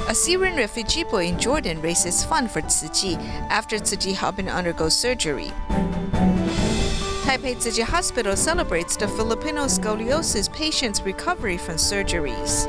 A Syrian refugee boy in Jordan raises funds for Tzu Chi after Tzu Chi helped him undergo surgery. Taipei Tzu Chi Hospital celebrates the Filipino scoliosis patient's recovery from surgeries.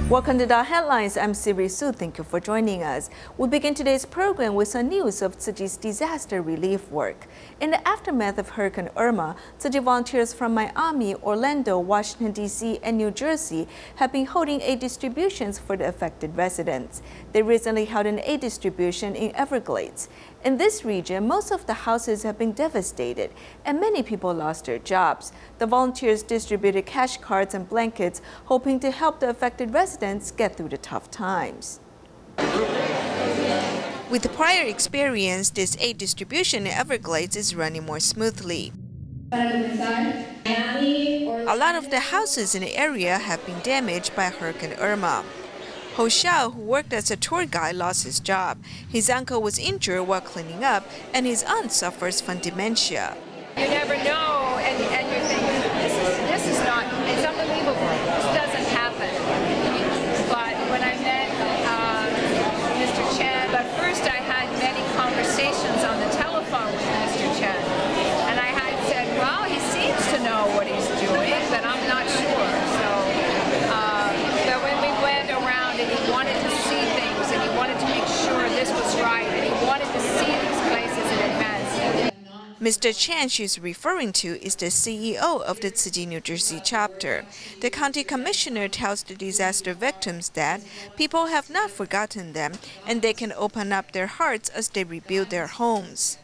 Welcome to DaAi Headlines. I'm Syrian. Thank you for joining us. We begin today's program with some news of Tzu Chi's disaster relief work. In the aftermath of Hurricane Irma, Tzu Chi volunteers from Miami, Orlando, Washington, D.C., and New Jersey have been holding aid distributions for the affected residents. They recently held an aid distribution in Everglades. In this region, most of the houses have been devastated, and many people lost their jobs. The volunteers distributed cash cards and blankets, hoping to help the affected residents get through the tough times. With the prior experience, this aid distribution in Everglades is running more smoothly. A lot of the houses in the area have been damaged by Hurricane Irma. Ho Xiao, who worked as a tour guide, lost his job. His uncle was injured while cleaning up, and his aunt suffers from dementia. You never know, and you think, this is not, it's unbelievable. This doesn't happen. But when I met Mr. Chen, but first I had many conversations on the telephone with Mr. Chen, and I had said, well, he seems to know what he's doing, but I'm not sure. So, but when we went around and he wanted to see things, and he wanted to make sure this was right, and he wanted to see these places in advance. Mr. Chan she's referring to is the CEO of the Tzu Chi New Jersey chapter. The county commissioner tells the disaster victims that people have not forgotten them and they can open up their hearts as they rebuild their homes.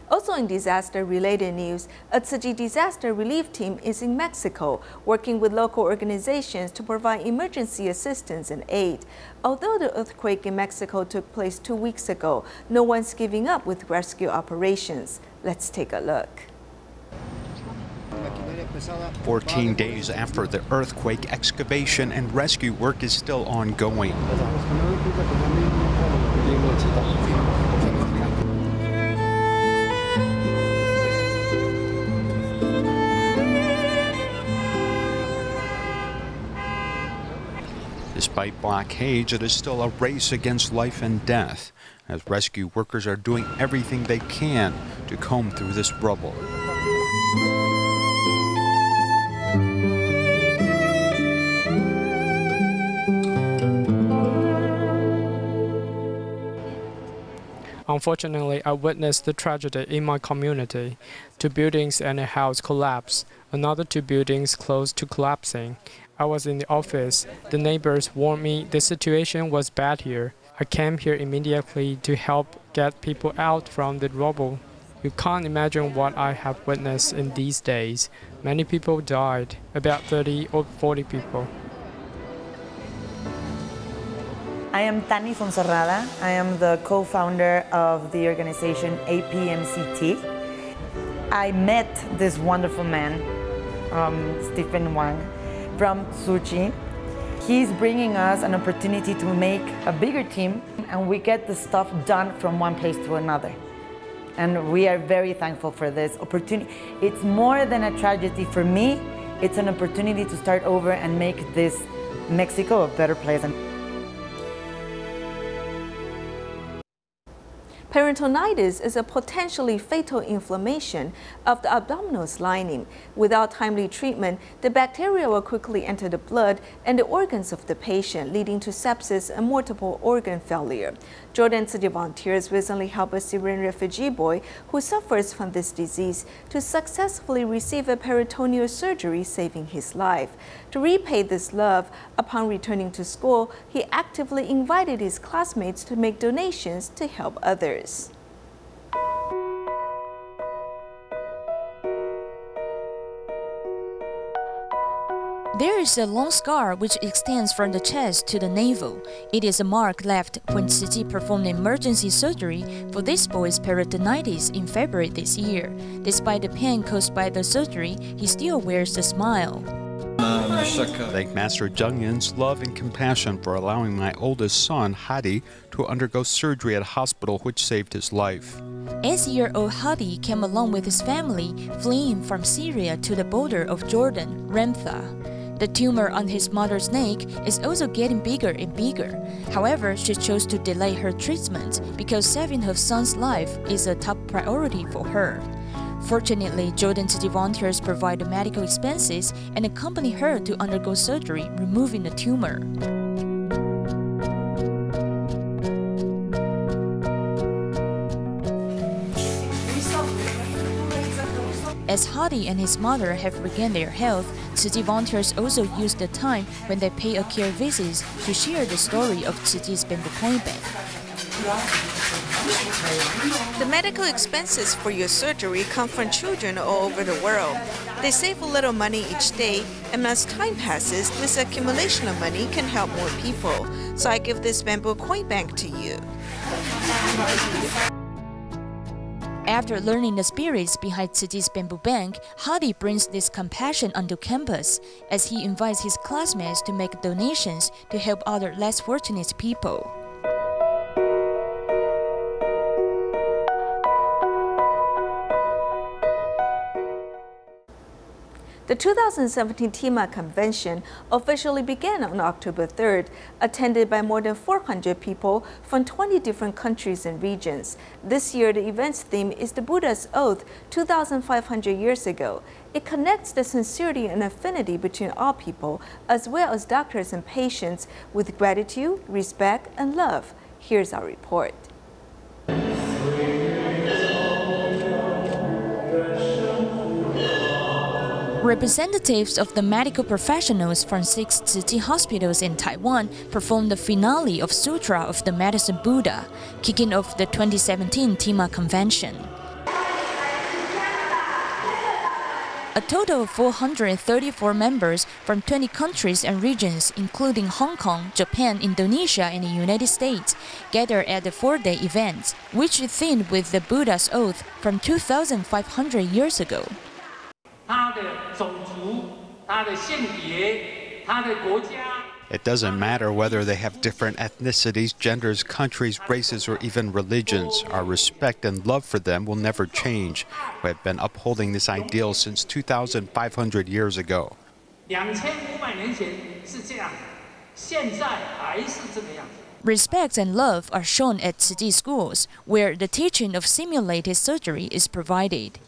Also in disaster-related news, a Tzu Chi disaster relief team is in Mexico, working with local organizations to provide emergency assistance and aid. Although the earthquake in Mexico took place 2 weeks ago, no one's giving up with rescue operations. Let's take a look. 14 days after the earthquake, excavation and rescue work is still ongoing. Despite blockades, it is still a race against life and death, as rescue workers are doing everything they can to comb through this rubble. Unfortunately, I witnessed the tragedy in my community. 2 buildings and a house collapsed. Another 2 buildings close to collapsing. I was in the office. The neighbors warned me the situation was bad here. I came here immediately to help get people out from the rubble. You can't imagine what I have witnessed in these days. Many people died, about 30 or 40 people. I am Tani Fonserrada. I am the co-founder of the organization APMCT. I met this wonderful man, Stephen Wang, from Tzu Chi. He's bringing us an opportunity to make a bigger team, and we get the stuff done from one place to another. And we are very thankful for this opportunity. It's more than a tragedy for me. It's an opportunity to start over and make this Mexico a better place. Peritonitis is a potentially fatal inflammation of the abdominal lining. Without timely treatment, the bacteria will quickly enter the blood and the organs of the patient, leading to sepsis and multiple organ failure. Jordan Tzu Chi volunteers recently helped a Syrian refugee boy who suffers from this disease to successfully receive a peritoneal surgery, saving his life. To repay this love, upon returning to school, he actively invited his classmates to make donations to help others. There is a long scar which extends from the chest to the navel. It is a mark left when Tzu Chi performed emergency surgery for this boy's peritonitis in February this year. Despite the pain caused by the surgery, he still wears a smile. Thank Master Zheng Yin's love and compassion for allowing my oldest son, Hadi, to undergo surgery at a hospital which saved his life. 8-year-old Hadi came along with his family, fleeing from Syria to the border of Jordan, Ramtha. The tumor on his mother's neck is also getting bigger and bigger. However, she chose to delay her treatment because saving her son's life is a top priority for her. Fortunately, Jordan Tzu Chi volunteers provide the medical expenses and accompany her to undergo surgery, removing the tumor. As Hadi and his mother have regained their health, Tzu Chi volunteers also use the time when they pay a care visit to share the story of Tzu Chi's bamboo coin bank. The medical expenses for your surgery come from children all over the world. They save a little money each day, and as time passes, this accumulation of money can help more people. So I give this bamboo coin bank to you. After learning the spirits behind Tzu Chi's bamboo bank, Hadi brings this compassion onto campus as he invites his classmates to make donations to help other less fortunate people. The 2017 TIMA convention officially began on October 3rd, attended by more than 400 people from 20 different countries and regions. This year, the event's theme is the Buddha's Oath 2,500 years ago. It connects the sincerity and affinity between all people, as well as doctors and patients, with gratitude, respect, and love. Here's our report. Representatives of the medical professionals from 6 Tzu Chi hospitals in Taiwan performed the finale of Sutra of the Medicine Buddha, kicking off the 2017 TIMA convention. A total of 434 members from 20 countries and regions, including Hong Kong, Japan, Indonesia, and the United States, gathered at the 4-day event, which is themed with the Buddha's Oath from 2,500 years ago. It doesn't matter whether they have different ethnicities, genders, countries, races, or even religions. Our respect and love for them will never change. We have been upholding this ideal since 2,500 years ago. Respect and love are shown at Tzu Chi schools, where the teaching of simulated surgery is provided.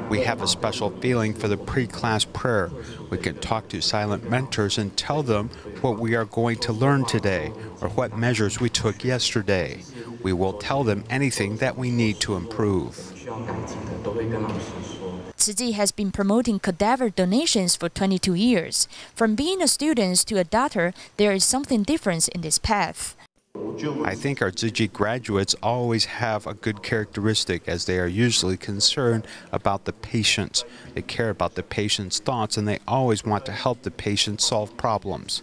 We have a special feeling for the pre-class prayer. We can talk to silent mentors and tell them what we are going to learn today or what measures we took yesterday. We will tell them anything that we need to improve. Tzu Chi has been promoting cadaver donations for 22 years. From being a student to a doctor, there is something different in this path. I think our Tzu Chi graduates always have a good characteristic, as they are usually concerned about the patients. They care about the patient's thoughts, and they always want to help the patient solve problems.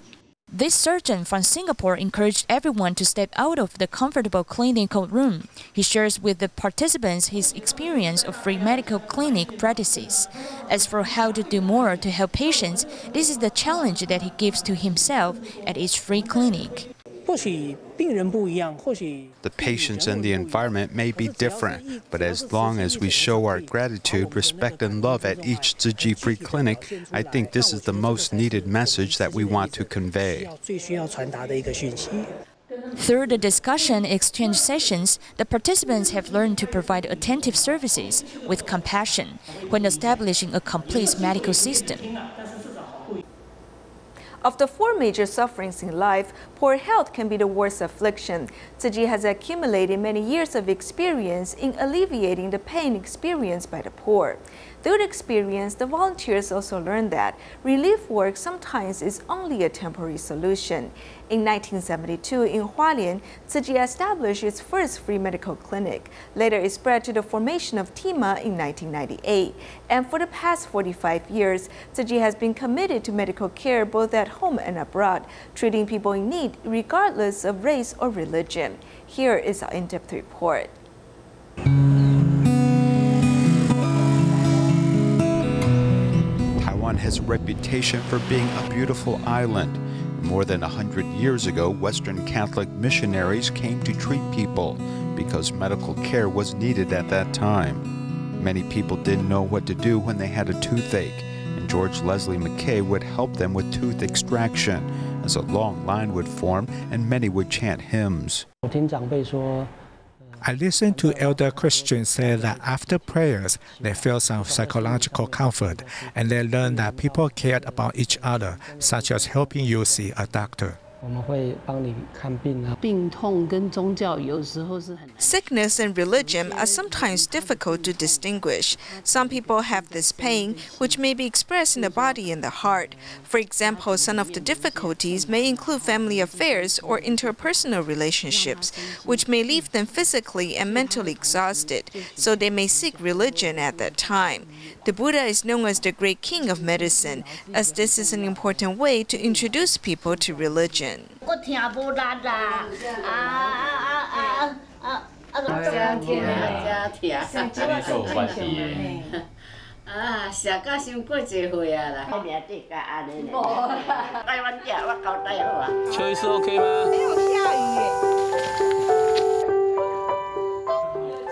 This surgeon from Singapore encouraged everyone to step out of the comfortable clinical room. He shares with the participants his experience of free medical clinic practices. As for how to do more to help patients, this is the challenge that he gives to himself at each free clinic. The patients and the environment may be different, but as long as we show our gratitude, respect, and love at each Tzu Chi free clinic, I think this is the most needed message that we want to convey. Through the discussion exchange sessions, the participants have learned to provide attentive services with compassion when establishing a complete medical system. Of the 4 major sufferings in life, poor health can be the worst affliction. Tzu Chi has accumulated many years of experience in alleviating the pain experienced by the poor. Through the experience, the volunteers also learned that relief work sometimes is only a temporary solution. In 1972, in Hualien, Tzu Chi established its first free medical clinic. Later, it spread to the formation of TIMA in 1998. And for the past 45 years, Tzu Chi has been committed to medical care both at home and abroad, treating people in need regardless of race or religion. Here is our in-depth report. Taiwan has a reputation for being a beautiful island. More than 100 years ago, Western Catholic missionaries came to treat people because medical care was needed at that time. Many people didn't know what to do when they had a toothache, and George Leslie McKay would help them with tooth extraction, as a long line would form and many would chant hymns. I listened to elder Christians say that after prayers, they feel some psychological comfort, and they learn that people cared about each other, such as helping you see a doctor. Sickness and religion are sometimes difficult to distinguish. Some people have this pain, which may be expressed in the body and the heart. For example, some of the difficulties may include family affairs or interpersonal relationships, which may leave them physically and mentally exhausted, so they may seek religion at that time. The Buddha is known as the great king of medicine, as this is an important way to introduce people to religion.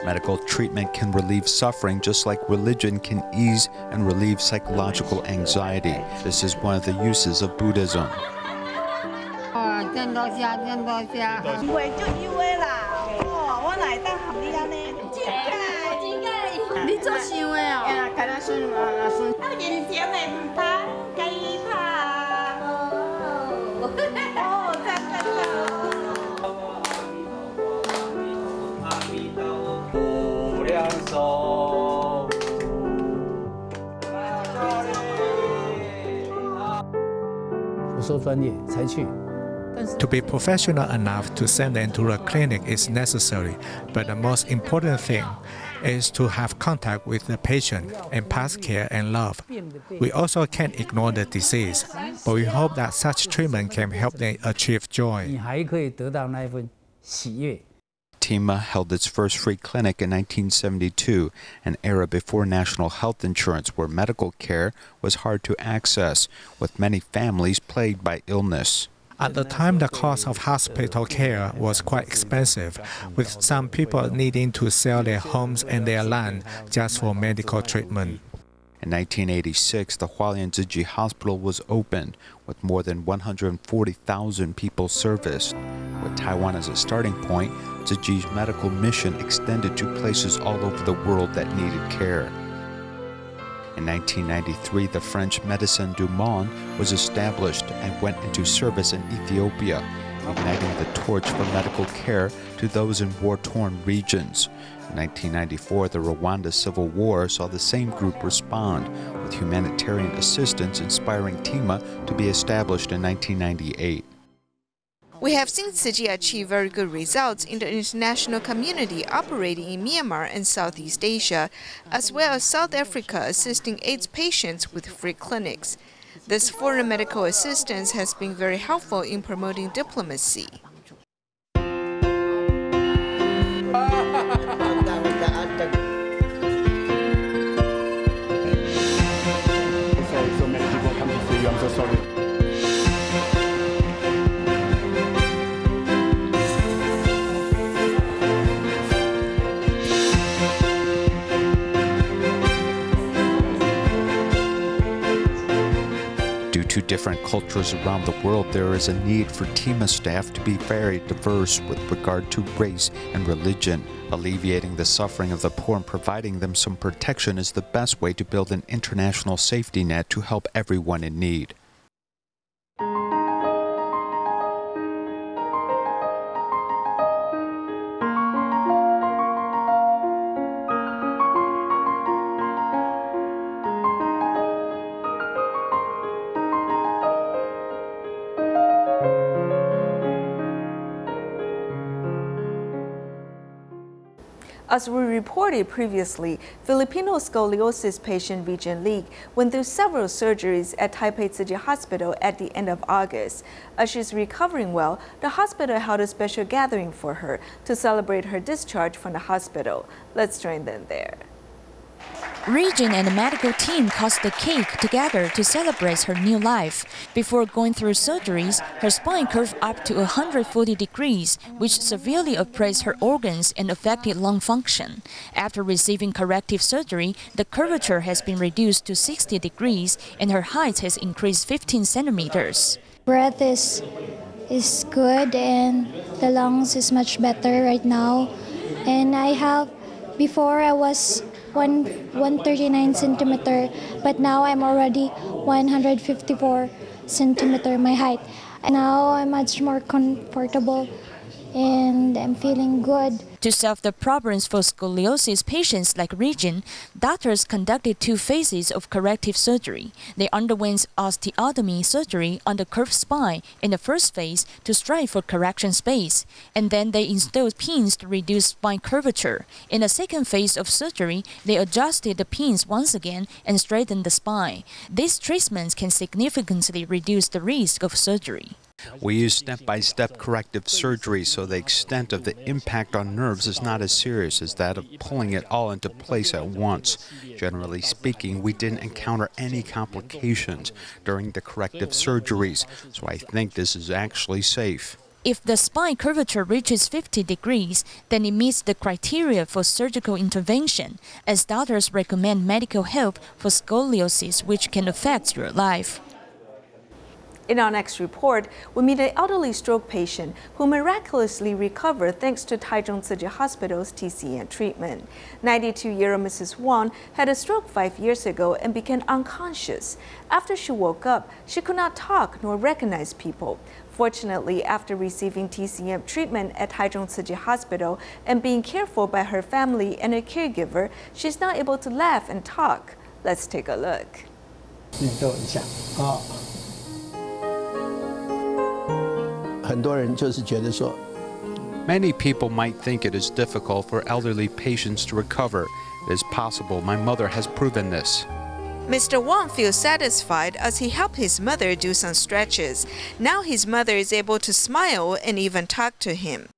Medical treatment can relieve suffering just like religion can ease and relieve psychological anxiety. This is one of the uses of Buddhism. To be professional enough to send them to a clinic is necessary, but the most important thing is to have contact with the patient and pass care and love. We also can't ignore the disease, but we hope that such treatment can help them achieve joy. TIMA held its first free clinic in 1972, an era before national health insurance where medical care was hard to access, with many families plagued by illness. At the time, the cost of hospital care was quite expensive, with some people needing to sell their homes and their land just for medical treatment. In 1986, the Hualien Tzu Chi Hospital was opened, with more than 140,000 people serviced. With Taiwan as a starting point, Tzu Chi's medical mission extended to places all over the world that needed care. In 1993, the French Médecins du Monde was established and went into service in Ethiopia, igniting the torch for medical care to those in war-torn regions. In 1994, the Rwanda Civil War saw the same group respond, with humanitarian assistance inspiring TIMA to be established in 1998. We have seen Tzu Chi achieve very good results in the international community operating in Myanmar and Southeast Asia, as well as South Africa assisting AIDS patients with free clinics. This foreign medical assistance has been very helpful in promoting diplomacy. So many people come to see you. I'm so sorry. Due to different cultures around the world, there is a need for TIMA staff to be very diverse with regard to race and religion. Alleviating the suffering of the poor and providing them some protection is the best way to build an international safety net to help everyone in need. As we reported previously, Filipino scoliosis patient Regent Lee went through several surgeries at Taipei Tzu Chi Hospital at the end of August. As she's recovering well, the hospital held a special gathering for her to celebrate her discharge from the hospital. Let's join them there. Regent and the medical team cut the cake together to celebrate her new life. Before going through surgeries, her spine curved up to 140 degrees, which severely oppressed her organs and affected lung function. After receiving corrective surgery, the curvature has been reduced to 60 degrees and her height has increased 15 centimeters. Breath is good and the lungs is much better right now. And before I was 139 centimeter, but now I'm already 154 centimeter my height. And now I'm much more comfortable and I'm feeling good. To solve the problems for scoliosis patients like Regent, doctors conducted 2 phases of corrective surgery. They underwent osteotomy surgery on the curved spine in the first phase to strive for correction space, and then they installed pins to reduce spine curvature. In the second phase of surgery, they adjusted the pins once again and straightened the spine. These treatments can significantly reduce the risk of surgery. We use step-by-step corrective surgery so the extent of the impact on nerves is not as serious as that of pulling it all into place at once. Generally speaking, we didn't encounter any complications during the corrective surgeries, so I think this is actually safe. If the spine curvature reaches 50 degrees, then it meets the criteria for surgical intervention, as doctors recommend medical help for scoliosis, which can affect your life. In our next report, we meet an elderly stroke patient who miraculously recovered thanks to Taichung Tzu Chi Hospital's TCM treatment. 92-year-old Mrs. Wang had a stroke 5 years ago and became unconscious. After she woke up, she could not talk nor recognize people. Fortunately, after receiving TCM treatment at Taichung Tzu Chi Hospital and being cared for by her family and a caregiver, she's now able to laugh and talk. Let's take a look. Many people might think it is difficult for elderly patients to recover. It is possible. My mother has proven this. Mr. Wang feels satisfied as he helped his mother do some stretches. Now his mother is able to smile and even talk to him.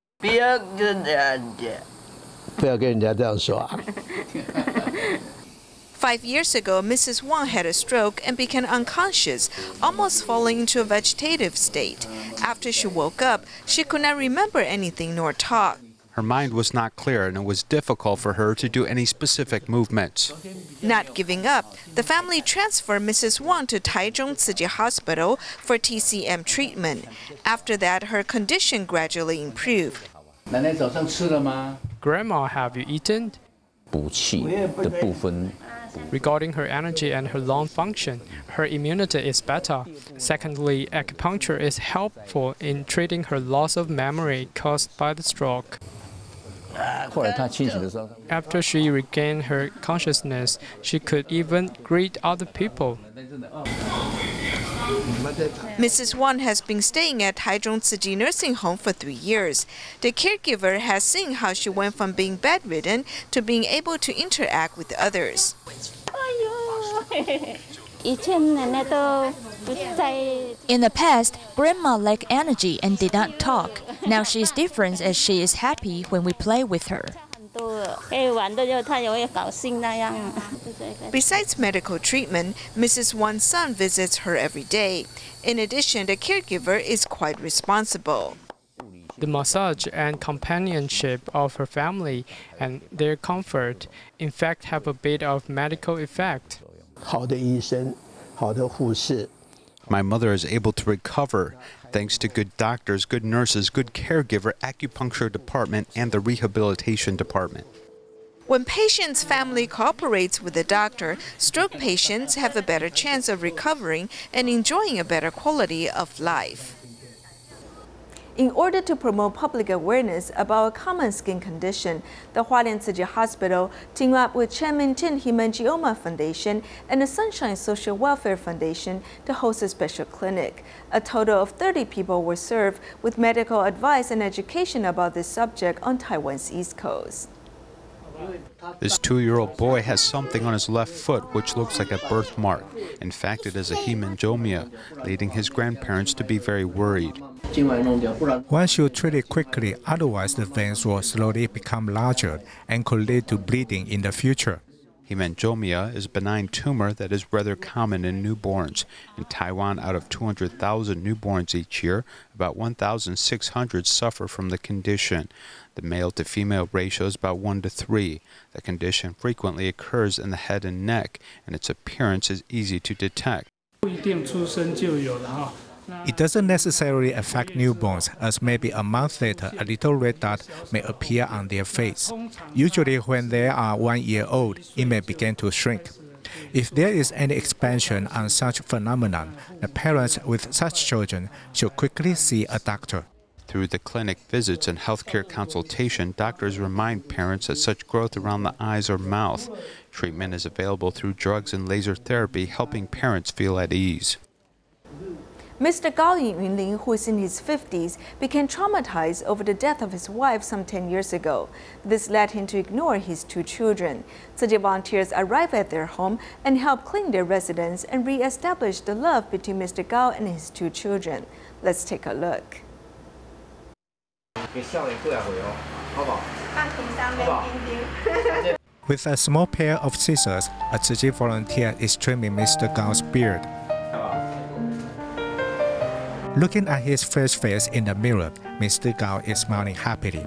5 years ago, Mrs. Wang had a stroke and became unconscious, almost falling into a vegetative state. After she woke up, she could not remember anything nor talk. Her mind was not clear and it was difficult for her to do any specific movements. Not giving up, the family transferred Mrs. Wang to Taichung Tzu Chi Hospital for TCM treatment. After that, her condition gradually improved. Grandma, have you eaten? Regarding her energy and her lung function, her immunity is better. Secondly, acupuncture is helpful in treating her loss of memory caused by the stroke. After she regained her consciousness, she could even greet other people. Mrs. Wang has been staying at Taichung Tzu Chi nursing home for 3 years. The caregiver has seen how she went from being bedridden to being able to interact with others. In the past, Grandma lacked energy and did not talk. Now she is different as she is happy when we play with her. Besides medical treatment, Mrs. Wang's son visits her every day. In addition, the caregiver is quite responsible. The massage and companionship of her family and their comfort, in fact, have a bit of medical effect. My mother is able to recover thanks to good doctors, good nurses, good caregiver, acupuncture department, and the rehabilitation department. When patients' family cooperates with the doctor, stroke patients have a better chance of recovering and enjoying a better quality of life. In order to promote public awareness about a common skin condition, the Hualien Tzu Chi Hospital teamed up with Chairman Jin Hemangioma Foundation and the Sunshine Social Welfare Foundation to host a special clinic. A total of 30 people were served with medical advice and education about this subject on Taiwan's East Coast. This 2-year-old boy has something on his left foot which looks like a birthmark. In fact, it is a hemangioma, leading his grandparents to be very worried. One should treat it quickly, otherwise the veins will slowly become larger and could lead to bleeding in the future. Hemangioma is a benign tumor that is rather common in newborns. In Taiwan, out of 200,000 newborns each year, about 1,600 suffer from the condition. The male-to-female ratio is about 1:3. The condition frequently occurs in the head and neck, and its appearance is easy to detect. It doesn't necessarily affect newborns, as maybe a month later a little red dot may appear on their face. Usually when they are 1 year old, it may begin to shrink. If there is any expansion on such phenomenon, the parents with such children should quickly see a doctor. Through the clinic visits and healthcare consultation, doctors remind parents that such growth around the eyes or mouth. Treatment is available through drugs and laser therapy, helping parents feel at ease. Mr. Gao Yunlin, who is in his 50s, became traumatized over the death of his wife some 10 years ago. This led him to ignore his 2 children. Tzu Chi volunteers arrive at their home and help clean their residence and re-establish the love between Mr. Gao and his 2 children. Let's take a look. With a small pair of scissors, a Tzu Chi volunteer is trimming Mr. Gao's beard. Looking at his fresh face in the mirror, Mr. Gao is smiling happily.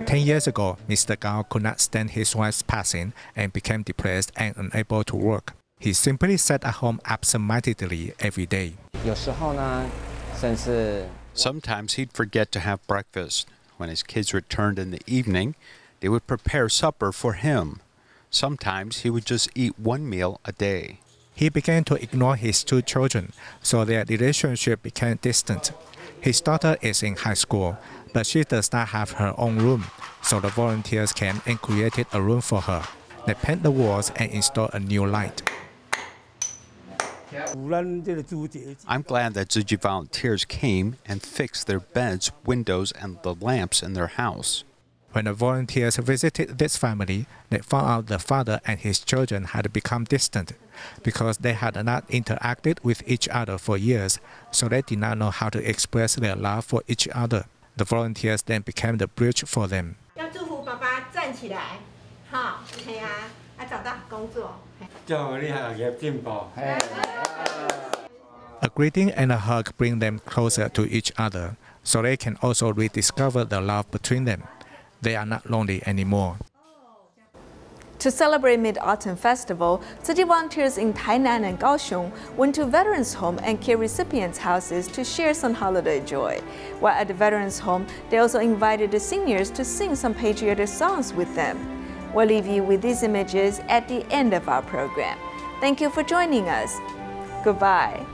10 years ago, Mr. Gao could not stand his wife's passing and became depressed and unable to work. He simply sat at home absent-mindedly every day. Sometimes he'd forget to have breakfast. When his kids returned in the evening, they would prepare supper for him. Sometimes he would just eat 1 meal a day. He began to ignore his 2 children, so their relationship became distant. His daughter is in high school, but she does not have her own room, so the volunteers came and created a room for her. They paint the walls and install a new light. I'm glad that Tzu Chi volunteers came and fixed their beds, windows, and the lamps in their house. When the volunteers visited this family, they found out the father and his children had become distant because they had not interacted with each other for years, so they did not know how to express their love for each other. The volunteers then became the bridge for them. A greeting and a hug bring them closer to each other, so they can also rediscover the love between them. They are not lonely anymore. To celebrate Mid-Autumn Festival, Tzu Chi volunteers in Tainan and Kaohsiung went to Veterans Home and care recipients' houses to share some holiday joy. While at the Veterans Home, they also invited the seniors to sing some patriotic songs with them. We'll leave you with these images at the end of our program. Thank you for joining us. Goodbye.